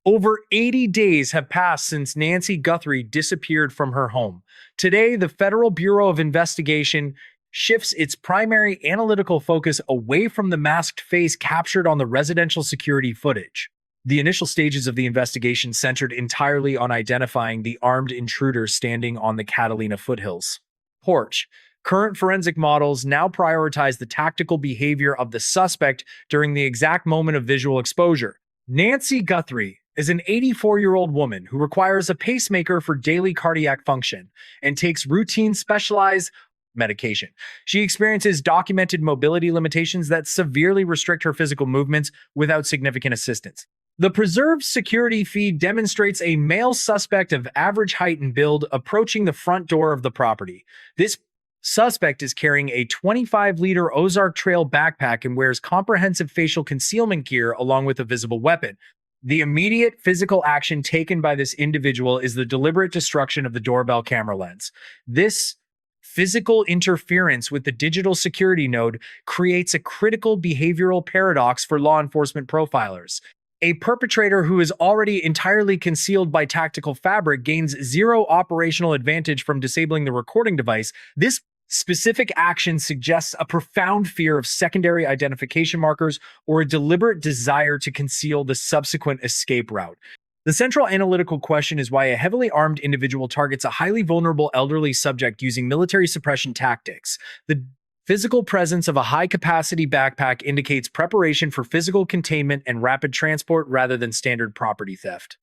Over 80 days have passed since Nancy Guthrie disappeared from her home. Today, the Federal Bureau of Investigation shifts its primary analytical focus away from the masked face captured on the residential security footage. The initial stages of the investigation centered entirely on identifying the armed intruder standing on the Catalina foothills porch. Current forensic models now prioritize the tactical behavior of the suspect during the exact moment of visual exposure. Nancy Guthrie is an 84-year-old woman who requires a pacemaker for daily cardiac function and takes routine specialized medication. She experiences documented mobility limitations that severely restrict her physical movements without significant assistance. The preserved security feed demonstrates a male suspect of average height and build approaching the front door of the property. This suspect is carrying a 25-liter Ozark Trail backpack and wears comprehensive facial concealment gear along with a visible weapon. The immediate physical action taken by this individual is the deliberate destruction of the doorbell camera lens. This physical interference with the digital security node creates a critical behavioral paradox for law enforcement profilers. A perpetrator who is already entirely concealed by tactical fabric gains zero operational advantage from disabling the recording device. This specific action suggests a profound fear of secondary identification markers or a deliberate desire to conceal the subsequent escape route. The central analytical question is why a heavily armed individual targets a highly vulnerable elderly subject using military suppression tactics. The physical presence of a high-capacity backpack indicates preparation for physical containment and rapid transport rather than standard property theft.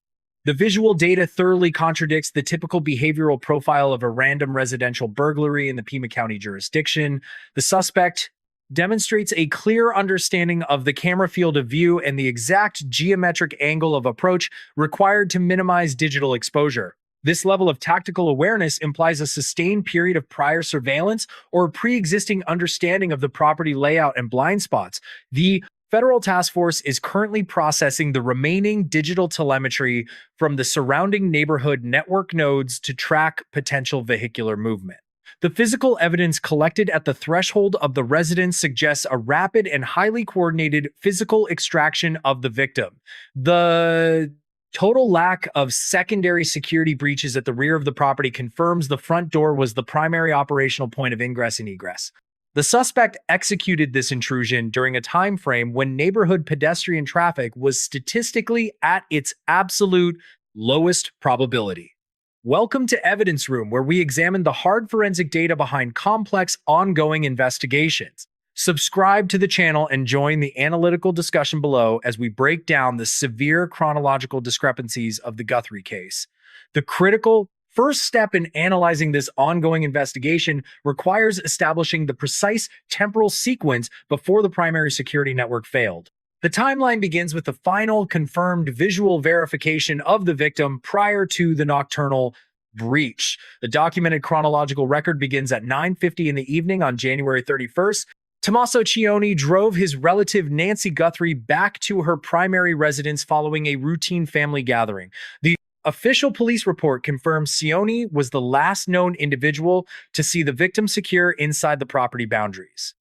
The visual data thoroughly contradicts the typical behavioral profile of a random residential burglary in the Pima County jurisdiction. The suspect demonstrates a clear understanding of the camera field of view and the exact geometric angle of approach required to minimize digital exposure. This level of tactical awareness implies a sustained period of prior surveillance or a pre-existing understanding of the property layout and blind spots. The Federal Task Force is currently processing the remaining digital telemetry from the surrounding neighborhood network nodes to track potential vehicular movement. The physical evidence collected at the threshold of the residence suggests a rapid and highly coordinated physical extraction of the victim. The total lack of secondary security breaches at the rear of the property confirms the front door was the primary operational point of ingress and egress. The suspect executed this intrusion during a time frame when neighborhood pedestrian traffic was statistically at its absolute lowest probability. Welcome to Evidence Room, where we examine the hard forensic data behind complex, ongoing investigations. Subscribe to the channel and join the analytical discussion below as we break down the severe chronological discrepancies of the Guthrie case. The critical first step in analyzing this ongoing investigation requires establishing the precise temporal sequence before the primary security network failed. The timeline begins with the final confirmed visual verification of the victim prior to the nocturnal breach. The documented chronological record begins at 9:50 in the evening on January 31st. Tommaso Cioni drove his relative Nancy Guthrie back to her primary residence following a routine family gathering. The official police report confirms Cioni was the last known individual to see the victim secure inside the property boundaries.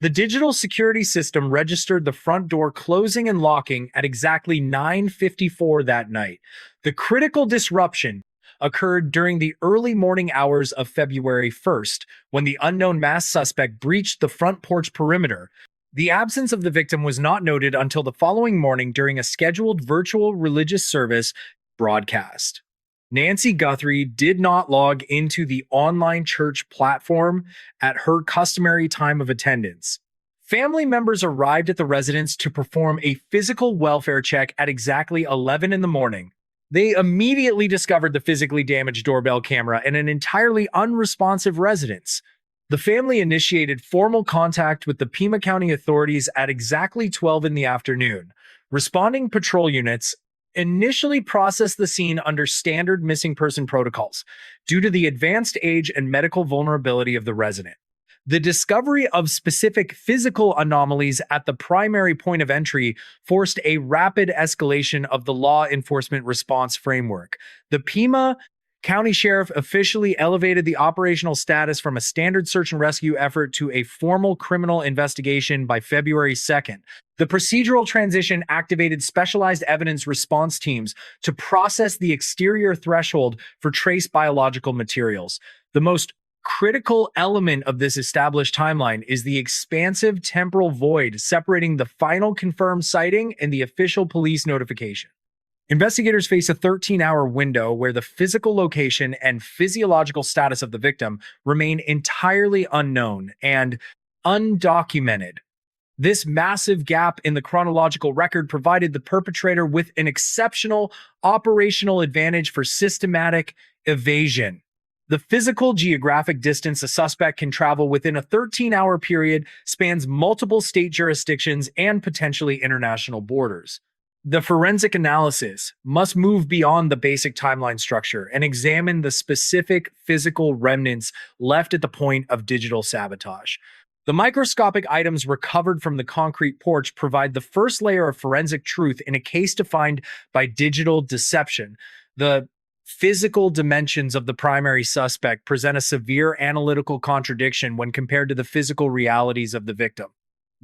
The digital security system registered the front door closing and locking at exactly 9:54 that night. The critical disruption occurred during the early morning hours of February 1st, when the unknown masked suspect breached the front porch perimeter. The absence of the victim was not noted until the following morning during a scheduled virtual religious service broadcast. Nancy Guthrie did not log into the online church platform at her customary time of attendance. Family members arrived at the residence to perform a physical welfare check at exactly 11 in the morning. They immediately discovered the physically damaged doorbell camera in an entirely unresponsive residence. The family initiated formal contact with the Pima County authorities at exactly 12 in the afternoon. Responding patrol units initially processed the scene under standard missing person protocols due to the advanced age and medical vulnerability of the resident. The discovery of specific physical anomalies at the primary point of entry forced a rapid escalation of the law enforcement response framework. The Pima County Sheriff officially elevated the operational status from a standard search and rescue effort to a formal criminal investigation by February 2nd. The procedural transition activated specialized evidence response teams to process the exterior threshold for trace biological materials. The most critical element of this established timeline is the expansive temporal void separating the final confirmed sighting and the official police notification. Investigators face a 13-hour window where the physical location and physiological status of the victim remain entirely unknown and undocumented. This massive gap in the chronological record provided the perpetrator with an exceptional operational advantage for systematic evasion. The physical geographic distance a suspect can travel within a 13-hour period spans multiple state jurisdictions and potentially international borders. The forensic analysis must move beyond the basic timeline structure and examine the specific physical remnants left at the point of digital sabotage. The microscopic items recovered from the concrete porch provide the first layer of forensic truth in a case defined by digital deception. The physical dimensions of the primary suspect present a severe analytical contradiction when compared to the physical realities of the victim.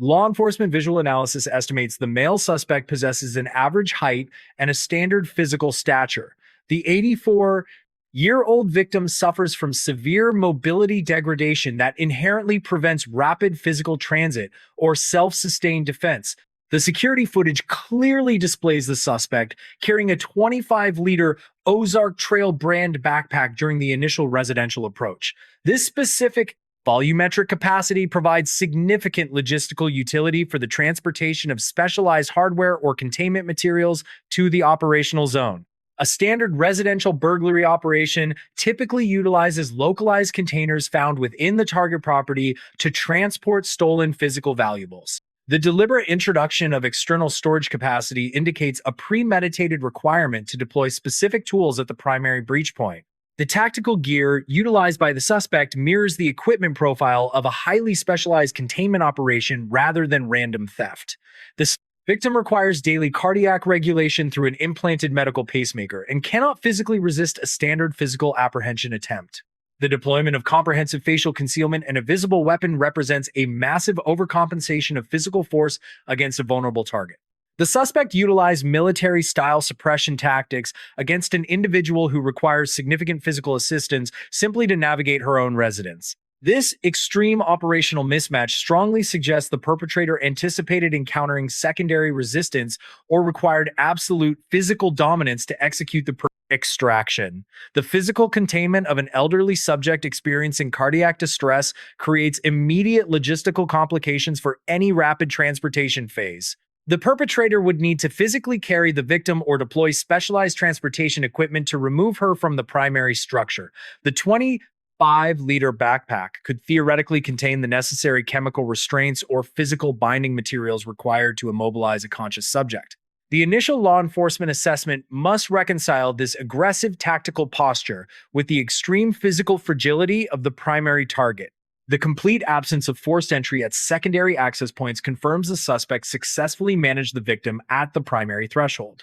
Law enforcement visual analysis estimates the male suspect possesses an average height and a standard physical stature. The 84-year-old victim suffers from severe mobility degradation that inherently prevents rapid physical transit or self-sustained defense. The security footage clearly displays the suspect carrying a 25-liter Ozark Trail brand backpack during the initial residential approach. This specific volumetric capacity provides significant logistical utility for the transportation of specialized hardware or containment materials to the operational zone. A standard residential burglary operation typically utilizes localized containers found within the target property to transport stolen physical valuables. The deliberate introduction of external storage capacity indicates a premeditated requirement to deploy specific tools at the primary breach point. The tactical gear utilized by the suspect mirrors the equipment profile of a highly specialized containment operation rather than random theft. The victim requires daily cardiac regulation through an implanted medical pacemaker and cannot physically resist a standard physical apprehension attempt. The deployment of comprehensive facial concealment and a visible weapon represents a massive overcompensation of physical force against a vulnerable target. The suspect utilized military-style suppression tactics against an individual who requires significant physical assistance simply to navigate her own residence. This extreme operational mismatch strongly suggests the perpetrator anticipated encountering secondary resistance or required absolute physical dominance to execute the extraction. The physical containment of an elderly subject experiencing cardiac distress creates immediate logistical complications for any rapid transportation phase. The perpetrator would need to physically carry the victim or deploy specialized transportation equipment to remove her from the primary structure. The 25-liter backpack could theoretically contain the necessary chemical restraints or physical binding materials required to immobilize a conscious subject. The initial law enforcement assessment must reconcile this aggressive tactical posture with the extreme physical fragility of the primary target. The complete absence of forced entry at secondary access points confirms the suspect successfully managed the victim at the primary threshold.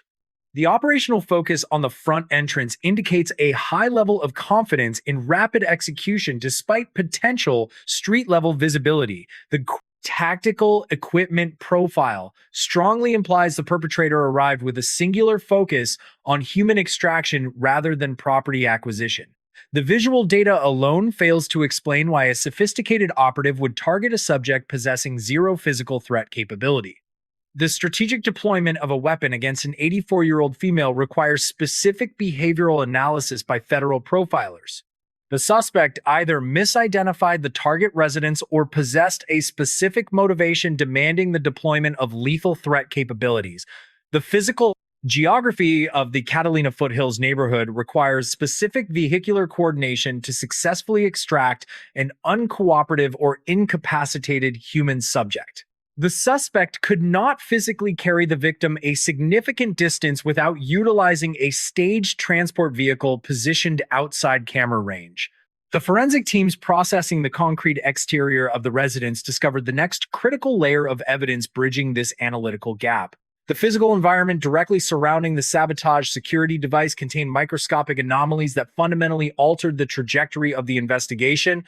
The operational focus on the front entrance indicates a high level of confidence in rapid execution despite potential street-level visibility. The tactical equipment profile strongly implies the perpetrator arrived with a singular focus on human extraction rather than property acquisition. The visual data alone fails to explain why a sophisticated operative would target a subject possessing zero physical threat capability. The strategic deployment of a weapon against an 84-year-old female requires specific behavioral analysis by federal profilers. The suspect either misidentified the target residence or possessed a specific motivation demanding the deployment of lethal threat capabilities. The physical geography of the Catalina Foothills neighborhood requires specific vehicular coordination to successfully extract an uncooperative or incapacitated human subject. The suspect could not physically carry the victim a significant distance without utilizing a staged transport vehicle positioned outside camera range. The forensic teams processing the concrete exterior of the residence discovered the next critical layer of evidence bridging this analytical gap. The physical environment directly surrounding the sabotage security device contained microscopic anomalies that fundamentally altered the trajectory of the investigation.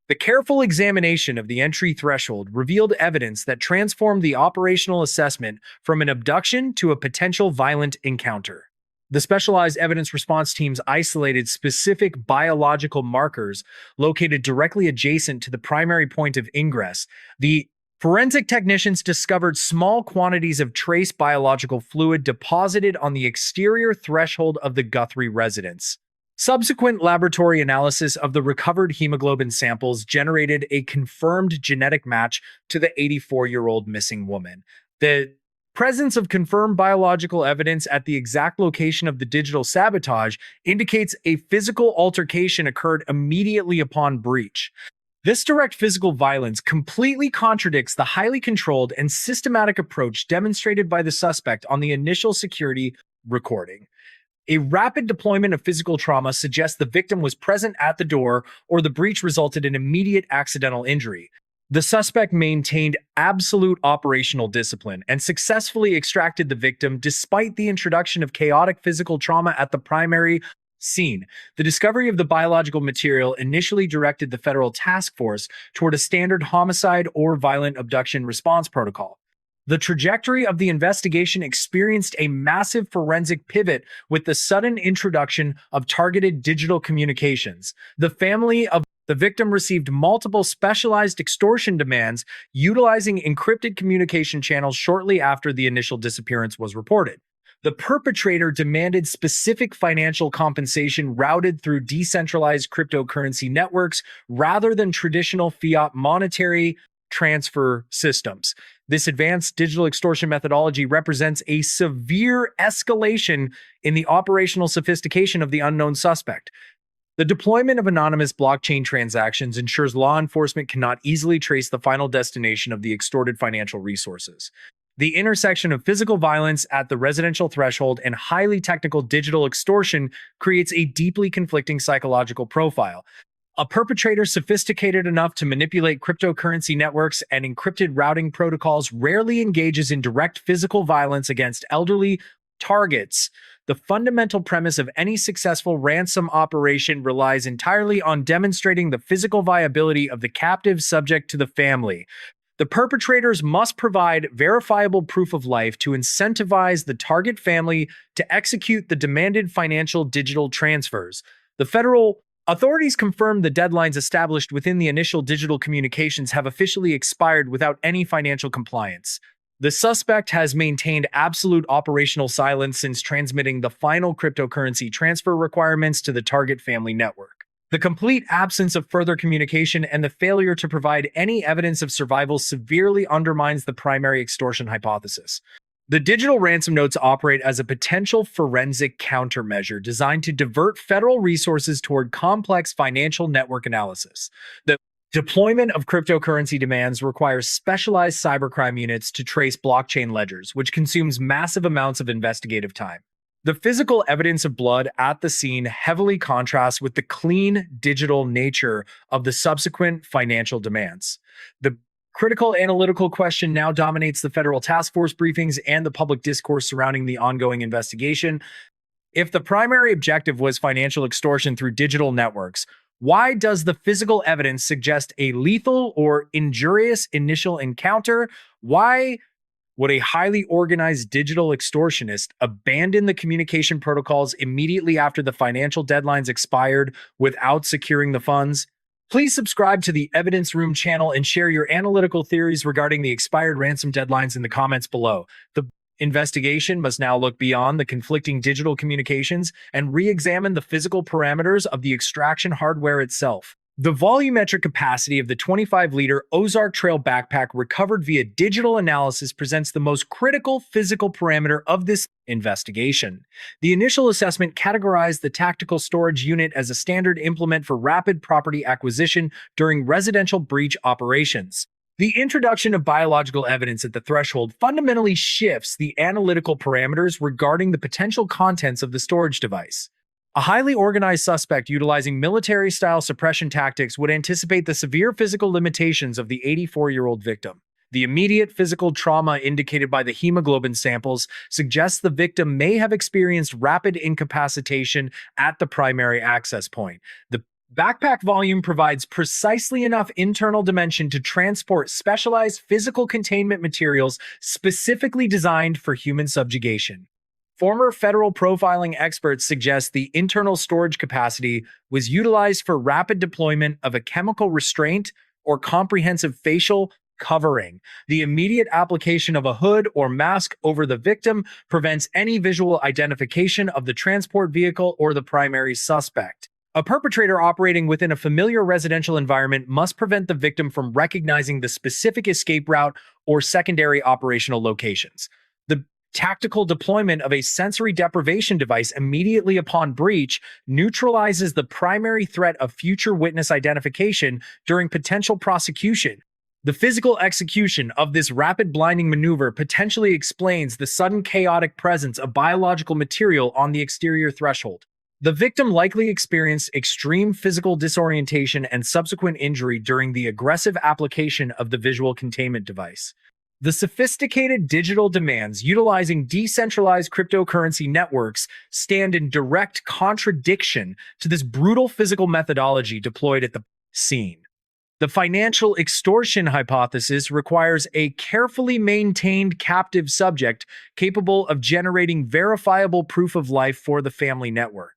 The careful examination of the entry threshold revealed evidence that transformed the operational assessment from an abduction to a potential violent encounter. The specialized evidence response teams isolated specific biological markers located directly adjacent to the primary point of ingress. The forensic technicians discovered small quantities of trace biological fluid deposited on the exterior threshold of the Guthrie residence. Subsequent laboratory analysis of the recovered hemoglobin samples generated a confirmed genetic match to the 84-year-old missing woman. The presence of confirmed biological evidence at the exact location of the digital sabotage indicates a physical altercation occurred immediately upon breach. This direct physical violence completely contradicts the highly controlled and systematic approach demonstrated by the suspect on the initial security recording. A rapid deployment of physical trauma suggests the victim was present at the door or the breach resulted in immediate accidental injury. The suspect maintained absolute operational discipline and successfully extracted the victim despite the introduction of chaotic physical trauma at the primary scene. The discovery of the biological material initially directed the federal task force toward a standard homicide or violent abduction response protocol. The trajectory of the investigation experienced a massive forensic pivot with the sudden introduction of targeted digital communications. The family of the victim received multiple specialized extortion demands utilizing encrypted communication channels shortly after the initial disappearance was reported. The perpetrator demanded specific financial compensation routed through decentralized cryptocurrency networks rather than traditional fiat monetary transfer systems. This advanced digital extortion methodology represents a severe escalation in the operational sophistication of the unknown suspect. The deployment of anonymous blockchain transactions ensures law enforcement cannot easily trace the final destination of the extorted financial resources. The intersection of physical violence at the residential threshold and highly technical digital extortion creates a deeply conflicting psychological profile. A perpetrator sophisticated enough to manipulate cryptocurrency networks and encrypted routing protocols rarely engages in direct physical violence against elderly targets. The fundamental premise of any successful ransom operation relies entirely on demonstrating the physical viability of the captive subject to the family. The perpetrators must provide verifiable proof of life to incentivize the target family to execute the demanded financial digital transfers. The federal authorities confirmed the deadlines established within the initial digital communications have officially expired without any financial compliance. The suspect has maintained absolute operational silence since transmitting the final cryptocurrency transfer requirements to the target family network. The complete absence of further communication and the failure to provide any evidence of survival severely undermines the primary extortion hypothesis. The digital ransom notes operate as a potential forensic countermeasure designed to divert federal resources toward complex financial network analysis. The deployment of cryptocurrency demands requires specialized cybercrime units to trace blockchain ledgers, which consumes massive amounts of investigative time. The physical evidence of blood at the scene heavily contrasts with the clean digital nature of the subsequent financial demands. The critical analytical question now dominates the federal task force briefings and the public discourse surrounding the ongoing investigation. If the primary objective was financial extortion through digital networks, why does the physical evidence suggest a lethal or injurious initial encounter? Why would a highly organized digital extortionist abandon the communication protocols immediately after the financial deadlines expired without securing the funds? Please subscribe to the Evidence Room channel and share your analytical theories regarding the expired ransom deadlines in the comments below. The investigation must now look beyond the conflicting digital communications and re-examine the physical parameters of the extraction hardware itself. The volumetric capacity of the 25-liter Ozark Trail backpack recovered via digital analysis presents the most critical physical parameter of this investigation. The initial assessment categorized the tactical storage unit as a standard implement for rapid property acquisition during residential breach operations. The introduction of biological evidence at the threshold fundamentally shifts the analytical parameters regarding the potential contents of the storage device. A highly organized suspect utilizing military-style suppression tactics would anticipate the severe physical limitations of the 84-year-old victim. The immediate physical trauma indicated by the hemoglobin samples suggests the victim may have experienced rapid incapacitation at the primary access point. The backpack volume provides precisely enough internal dimension to transport specialized physical containment materials specifically designed for human subjugation. Former federal profiling experts suggest the internal storage capacity was utilized for rapid deployment of a chemical restraint or comprehensive facial covering. The immediate application of a hood or mask over the victim prevents any visual identification of the transport vehicle or the primary suspect. A perpetrator operating within a familiar residential environment must prevent the victim from recognizing the specific escape route or secondary operational locations. The tactical deployment of a sensory deprivation device immediately upon breach neutralizes the primary threat of future witness identification during potential prosecution. The physical execution of this rapid blinding maneuver potentially explains the sudden chaotic presence of biological material on the exterior threshold. The victim likely experienced extreme physical disorientation and subsequent injury during the aggressive application of the visual containment device. The sophisticated digital demands utilizing decentralized cryptocurrency networks stand in direct contradiction to this brutal physical methodology deployed at the scene. The financial extortion hypothesis requires a carefully maintained captive subject capable of generating verifiable proof of life for the family network.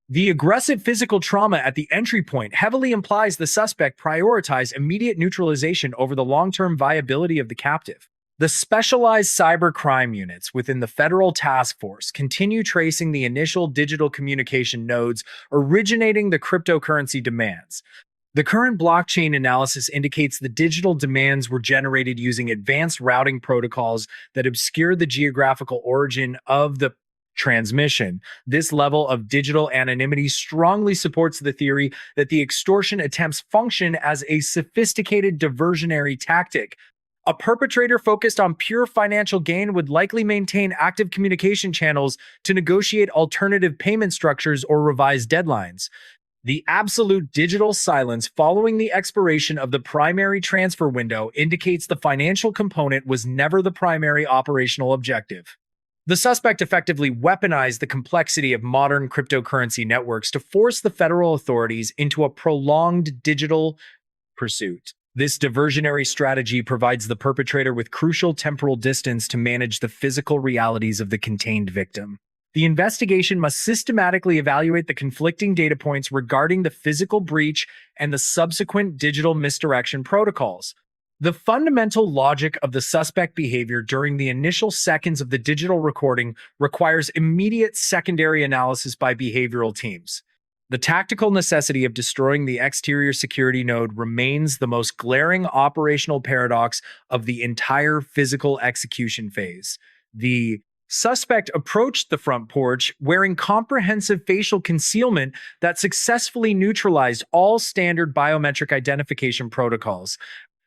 The aggressive physical trauma at the entry point heavily implies the suspect prioritize immediate neutralization over the long-term viability of the captive. The specialized cybercrime units within the federal task force continue tracing the initial digital communication nodes originating the cryptocurrency demands. The current blockchain analysis indicates the digital demands were generated using advanced routing protocols that obscure the geographical origin of the transmission. This level of digital anonymity strongly supports the theory that the extortion attempts function as a sophisticated diversionary tactic. A perpetrator focused on pure financial gain would likely maintain active communication channels to negotiate alternative payment structures or revise deadlines. The absolute digital silence following the expiration of the primary transfer window indicates the financial component was never the primary operational objective. The suspect effectively weaponized the complexity of modern cryptocurrency networks to force the federal authorities into a prolonged digital pursuit. This diversionary strategy provides the perpetrator with crucial temporal distance to manage the physical realities of the contained victim. The investigation must systematically evaluate the conflicting data points regarding the physical breach and the subsequent digital misdirection protocols. The fundamental logic of the suspect behavior during the initial seconds of the digital recording requires immediate secondary analysis by behavioral teams. The tactical necessity of destroying the exterior security node remains the most glaring operational paradox of the entire physical execution phase. The suspect approached the front porch wearing comprehensive facial concealment that successfully neutralized all standard biometric identification protocols.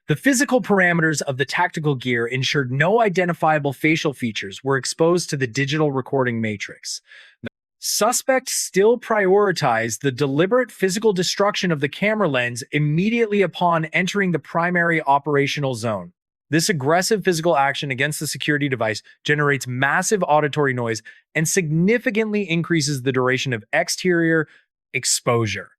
The physical parameters of the tactical gear ensured no identifiable facial features were exposed to the digital recording matrix. The suspect still prioritized the deliberate physical destruction of the camera lens immediately upon entering the primary operational zone. This aggressive physical action against the security device generates massive auditory noise and significantly increases the duration of exterior exposure.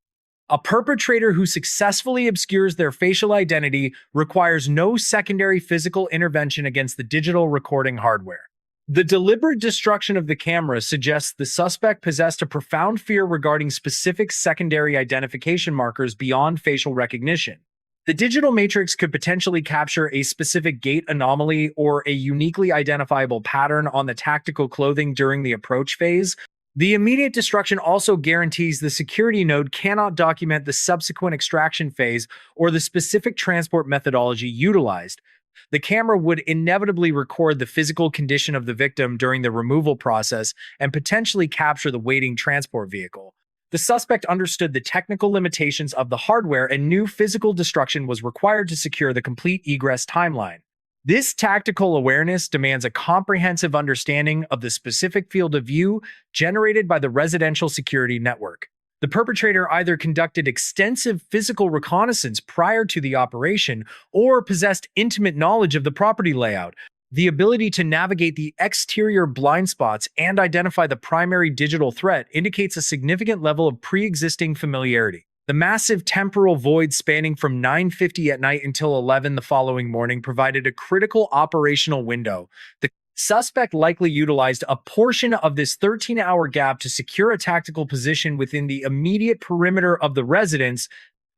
A perpetrator who successfully obscures their facial identity requires no secondary physical intervention against the digital recording hardware. The deliberate destruction of the camera suggests the suspect possessed a profound fear regarding specific secondary identification markers beyond facial recognition. The digital matrix could potentially capture a specific gait anomaly or a uniquely identifiable pattern on the tactical clothing during the approach phase. The immediate destruction also guarantees the security node cannot document the subsequent extraction phase or the specific transport methodology utilized. The camera would inevitably record the physical condition of the victim during the removal process and potentially capture the waiting transport vehicle. The suspect understood the technical limitations of the hardware and knew physical destruction was required to secure the complete egress timeline. This tactical awareness demands a comprehensive understanding of the specific field of view generated by the residential security network. The perpetrator either conducted extensive physical reconnaissance prior to the operation or possessed intimate knowledge of the property layout. The ability to navigate the exterior blind spots and identify the primary digital threat indicates a significant level of pre-existing familiarity. The massive temporal void spanning from 9:50 at night until 11 the following morning provided a critical operational window. The suspect likely utilized a portion of this 13-hour gap to secure a tactical position within the immediate perimeter of the residence.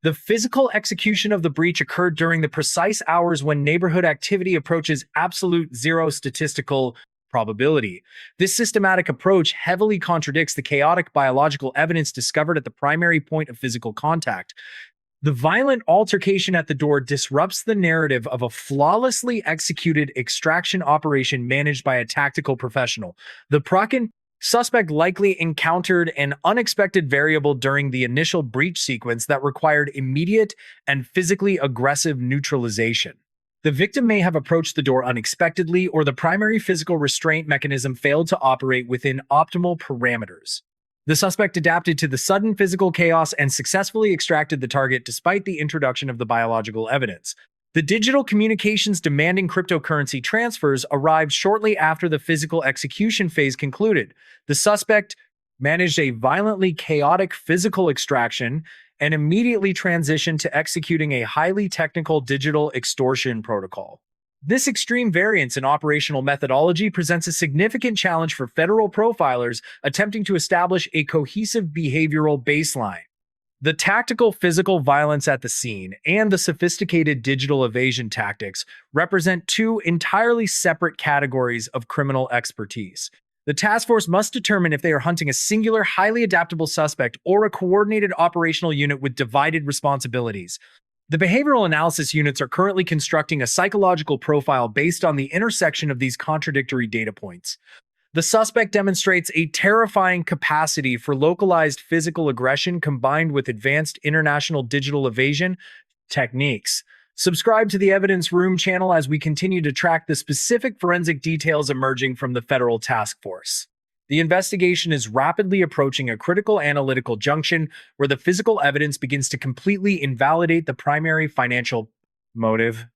The physical execution of the breach occurred during the precise hours when neighborhood activity approaches absolute zero statistical probability. This systematic approach heavily contradicts the chaotic biological evidence discovered at the primary point of physical contact. The violent altercation at the door disrupts the narrative of a flawlessly executed extraction operation managed by a tactical professional. The Prakan suspect likely encountered an unexpected variable during the initial breach sequence that required immediate and physically aggressive neutralization. The victim may have approached the door unexpectedly, or the primary physical restraint mechanism failed to operate within optimal parameters. The suspect adapted to the sudden physical chaos and successfully extracted the target despite the introduction of the biological evidence. The digital communications demanding cryptocurrency transfers arrived shortly after the physical execution phase concluded. The suspect managed a violently chaotic physical extraction and immediately transitioned to executing a highly technical digital extortion protocol. This extreme variance in operational methodology presents a significant challenge for federal profilers attempting to establish a cohesive behavioral baseline. The tactical physical violence at the scene and the sophisticated digital evasion tactics represent two entirely separate categories of criminal expertise. The task force must determine if they are hunting a singular, highly adaptable suspect or a coordinated operational unit with divided responsibilities. The behavioral analysis units are currently constructing a psychological profile based on the intersection of these contradictory data points. The suspect demonstrates a terrifying capacity for localized physical aggression combined with advanced international digital evasion techniques. Subscribe to the Evidence Room channel as we continue to track the specific forensic details emerging from the federal task force. The investigation is rapidly approaching a critical analytical junction where the physical evidence begins to completely invalidate the primary financial motive.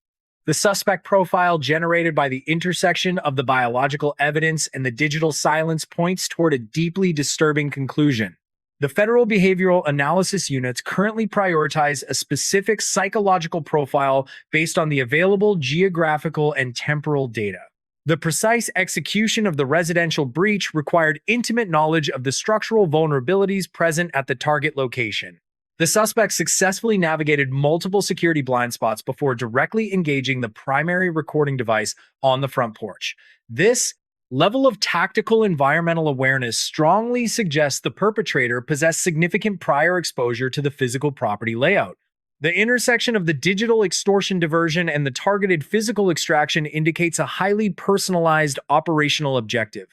The suspect profile generated by the intersection of the biological evidence and the digital silence points toward a deeply disturbing conclusion. The federal behavioral analysis units currently prioritize a specific psychological profile based on the available geographical and temporal data. The precise execution of the residential breach required intimate knowledge of the structural vulnerabilities present at the target location. The suspect successfully navigated multiple security blind spots before directly engaging the primary recording device on the front porch. This level of tactical environmental awareness strongly suggests the perpetrator possessed significant prior exposure to the physical property layout. The intersection of the digital extortion diversion and the targeted physical extraction indicates a highly personalized operational objective.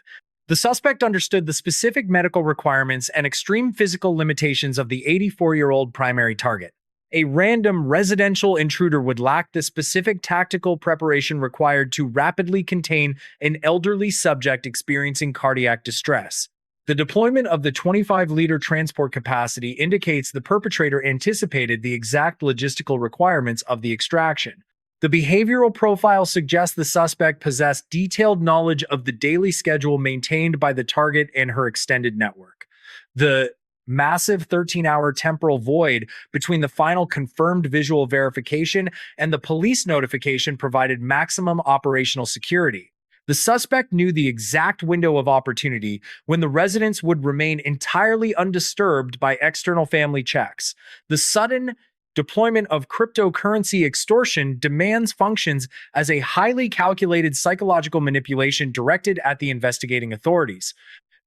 The suspect understood the specific medical requirements and extreme physical limitations of the 84-year-old primary target. A random residential intruder would lack the specific tactical preparation required to rapidly contain an elderly subject experiencing cardiac distress. The deployment of the 25-liter transport capacity indicates the perpetrator anticipated the exact logistical requirements of the extraction. The behavioral profile suggests the suspect possessed detailed knowledge of the daily schedule maintained by the target and her extended network. The massive 13-hour temporal void between the final confirmed visual verification and the police notification provided maximum operational security. The suspect knew the exact window of opportunity when the residence would remain entirely undisturbed by external family checks. The sudden deployment of cryptocurrency extortion demands functions as a highly calculated psychological manipulation directed at the investigating authorities.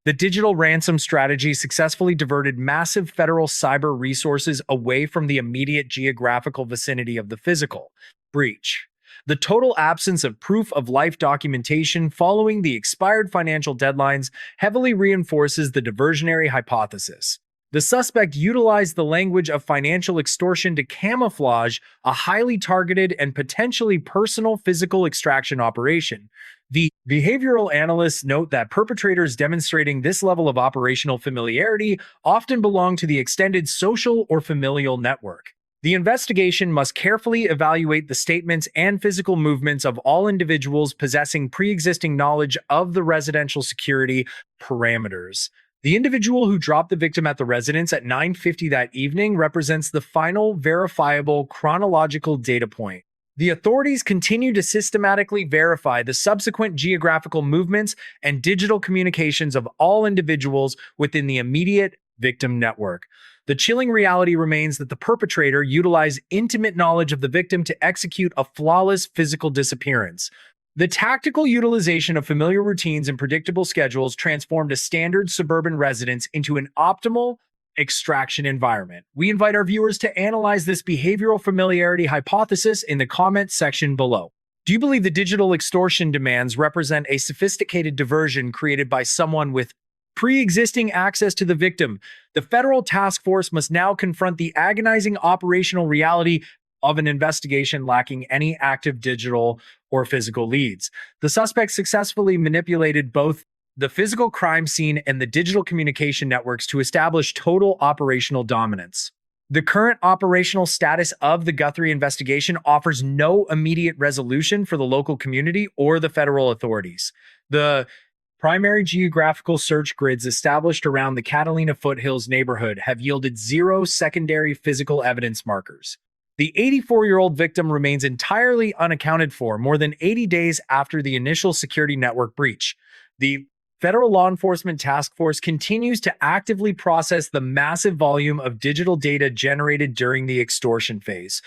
The digital ransom strategy successfully diverted massive federal cyber resources away from the immediate geographical vicinity of the physical breach. The total absence of proof of life documentation following the expired financial deadlines heavily reinforces the diversionary hypothesis. The suspect utilized the language of financial extortion to camouflage a highly targeted and potentially personal physical extraction operation. The behavioral analysts note that perpetrators demonstrating this level of operational familiarity often belong to the extended social or familial network. The investigation must carefully evaluate the statements and physical movements of all individuals possessing pre-existing knowledge of the residential security parameters. The individual who dropped the victim at the residence at 9:50 that evening represents the final verifiable chronological data point. The authorities continue to systematically verify the subsequent geographical movements and digital communications of all individuals within the immediate victim network. The chilling reality remains that the perpetrator utilized intimate knowledge of the victim to execute a flawless physical disappearance. The tactical utilization of familiar routines and predictable schedules transformed a standard suburban residence into an optimal extraction environment. We invite our viewers to analyze this behavioral familiarity hypothesis in the comment section below. Do you believe the digital extortion demands represent a sophisticated diversion created by someone with pre-existing access to the victim? The federal task force must now confront the agonizing operational reality of an investigation lacking any active digital or physical leads. The suspect successfully manipulated both the physical crime scene and the digital communication networks to establish total operational dominance. The current operational status of the Guthrie investigation offers no immediate resolution for the local community or the federal authorities. The primary geographical search grids established around the Catalina Foothills neighborhood have yielded zero secondary physical evidence markers. The 84-year-old victim remains entirely unaccounted for more than 80 days after the initial security network breach. The Federal Law Enforcement Task Force continues to actively process the massive volume of digital data generated during the extortion phase.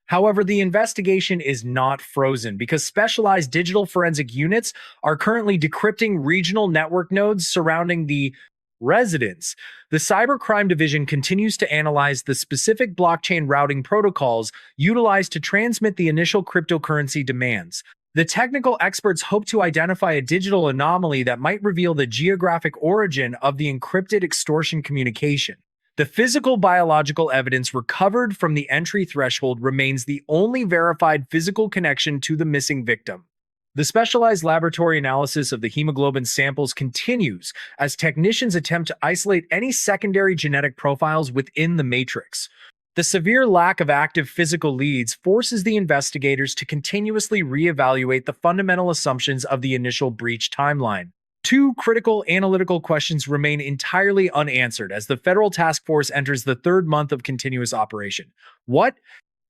However, the investigation is not frozen because specialized digital forensic units are currently decrypting regional network nodes surrounding the residents. The Cybercrime Division continues to analyze the specific blockchain routing protocols utilized to transmit the initial cryptocurrency demands. The technical experts hope to identify a digital anomaly that might reveal the geographic origin of the encrypted extortion communication. The physical biological evidence recovered from the entry threshold remains the only verified physical connection to the missing victim. The specialized laboratory analysis of the hemoglobin samples continues as technicians attempt to isolate any secondary genetic profiles within the matrix. The severe lack of active physical leads forces the investigators to continuously reevaluate the fundamental assumptions of the initial breach timeline. Two critical analytical questions remain entirely unanswered as the federal task force enters the third month of continuous operation. What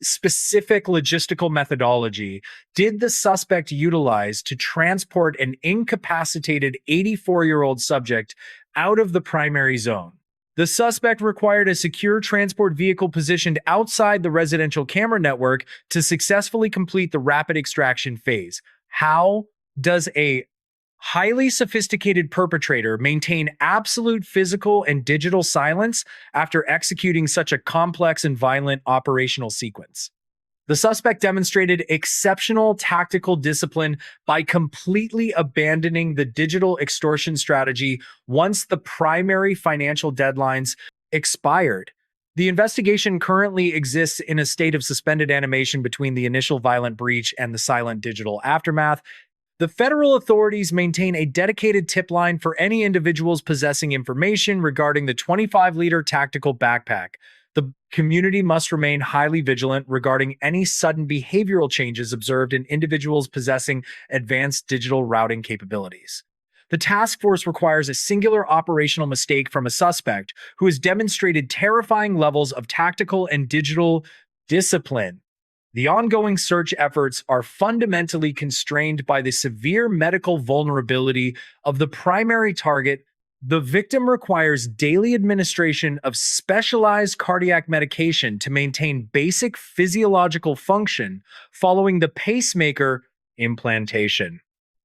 specific logistical methodology did the suspect utilize to transport an incapacitated 84-year-old subject out of the primary zone? The suspect required a secure transport vehicle positioned outside the residential camera network to successfully complete the rapid extraction phase. How does a highly sophisticated perpetrator maintain absolute physical and digital silence after executing such a complex and violent operational sequence? The suspect demonstrated exceptional tactical discipline by completely abandoning the digital extortion strategy once the primary financial deadlines expired. The investigation currently exists in a state of suspended animation between the initial violent breach and the silent digital aftermath. The federal authorities maintain a dedicated tip line for any individuals possessing information regarding the 25-liter tactical backpack. The community must remain highly vigilant regarding any sudden behavioral changes observed in individuals possessing advanced digital routing capabilities. The task force requires a singular operational mistake from a suspect who has demonstrated terrifying levels of tactical and digital discipline. The ongoing search efforts are fundamentally constrained by the severe medical vulnerability of the primary target. The victim requires daily administration of specialized cardiac medication to maintain basic physiological function following the pacemaker implantation.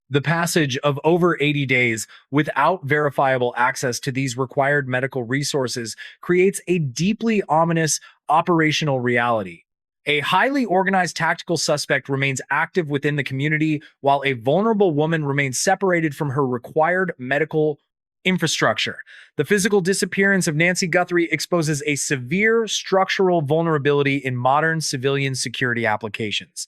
The passage of over 80 days without verifiable access to these required medical resources creates a deeply ominous operational reality. A highly organized tactical suspect remains active within the community, while a vulnerable woman remains separated from her required medical Infrastructure. The physical disappearance of Nancy Guthrie exposes a severe structural vulnerability in modern civilian security applications.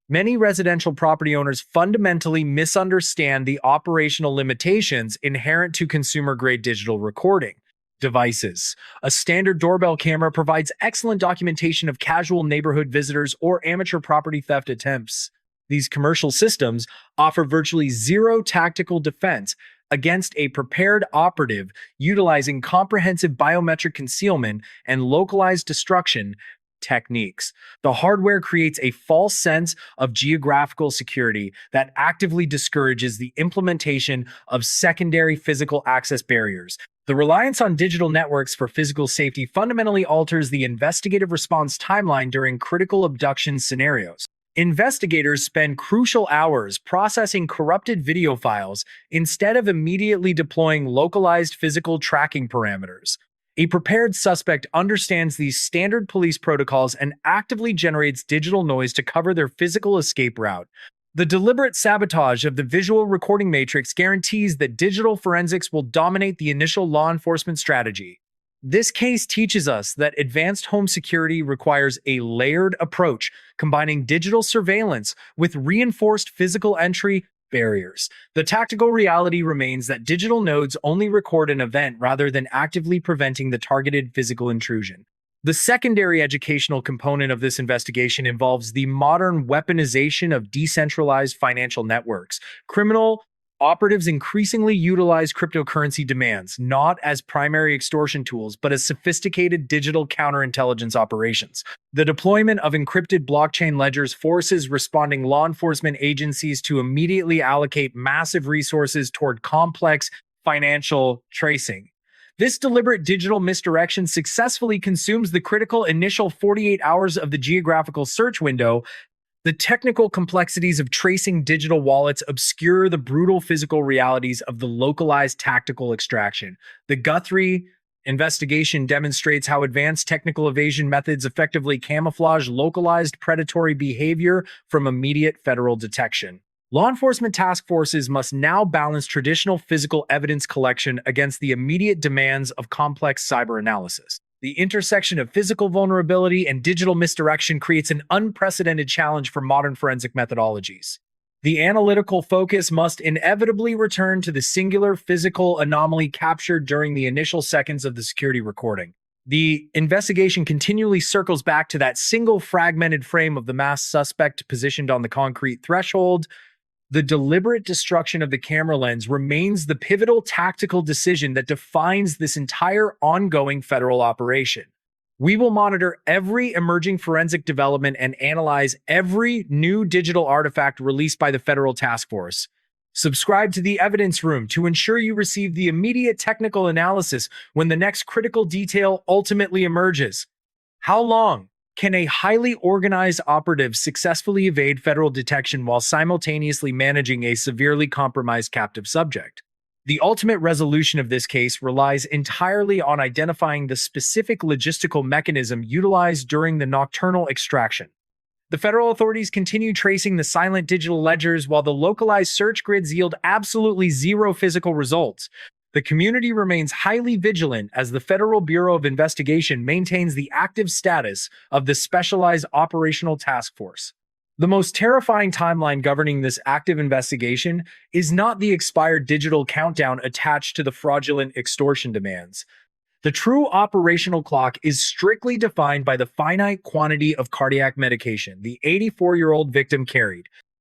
Many residential property owners fundamentally misunderstand the operational limitations inherent to consumer-grade digital recording devices. A standard doorbell camera provides excellent documentation of casual neighborhood visitors or amateur property theft attempts. These commercial systems offer virtually zero tactical defense against a prepared operative utilizing comprehensive biometric concealment and localized destruction techniques. The hardware creates a false sense of geographical security that actively discourages the implementation of secondary physical access barriers. The reliance on digital networks for physical safety fundamentally alters the investigative response timeline during critical abduction scenarios. Investigators spend crucial hours processing corrupted video files instead of immediately deploying localized physical tracking parameters. A prepared suspect understands these standard police protocols and actively generates digital noise to cover their physical escape route. The deliberate sabotage of the visual recording matrix guarantees that digital forensics will dominate the initial law enforcement strategy. This case teaches us that advanced home security requires a layered approach, combining digital surveillance with reinforced physical entry barriers. The tactical reality remains that digital nodes only record an event rather than actively preventing the targeted physical intrusion. The secondary educational component of this investigation involves the modern weaponization of decentralized financial networks. Criminal operatives increasingly utilize cryptocurrency demands not as primary extortion tools, but as sophisticated digital counterintelligence operations. The deployment of encrypted blockchain ledgers forces responding law enforcement agencies to immediately allocate massive resources toward complex financial tracing. This deliberate digital misdirection successfully consumes the critical initial 48 hours of the geographical search window. The technical complexities of tracing digital wallets obscure the brutal physical realities of the localized tactical extraction. The Guthrie investigation demonstrates how advanced technical evasion methods effectively camouflage localized predatory behavior from immediate federal detection. Law enforcement task forces must now balance traditional physical evidence collection against the immediate demands of complex cyber analysis. The intersection of physical vulnerability and digital misdirection creates an unprecedented challenge for modern forensic methodologies. The analytical focus must inevitably return to the singular physical anomaly captured during the initial seconds of the security recording. The investigation continually circles back to that single fragmented frame of the masked suspect positioned on the concrete threshold. The deliberate destruction of the camera lens remains the pivotal tactical decision that defines this entire ongoing federal operation. We will monitor every emerging forensic development and analyze every new digital artifact released by the federal task force. Subscribe to the evidence room to ensure you receive the immediate technical analysis when the next critical detail ultimately emerges. How long can a highly organized operative successfully evade federal detection while simultaneously managing a severely compromised captive subject? The ultimate resolution of this case relies entirely on identifying the specific logistical mechanism utilized during the nocturnal extraction. The federal authorities continue tracing the silent digital ledgers while the localized search grids yield absolutely zero physical results. The community remains highly vigilant as the Federal Bureau of Investigation maintains the active status of the Specialized Operational Task Force. The most terrifying timeline governing this active investigation is not the expired digital countdown attached to the fraudulent extortion demands. The true operational clock is strictly defined by the finite quantity of cardiac medication the 84-year-old victim carried.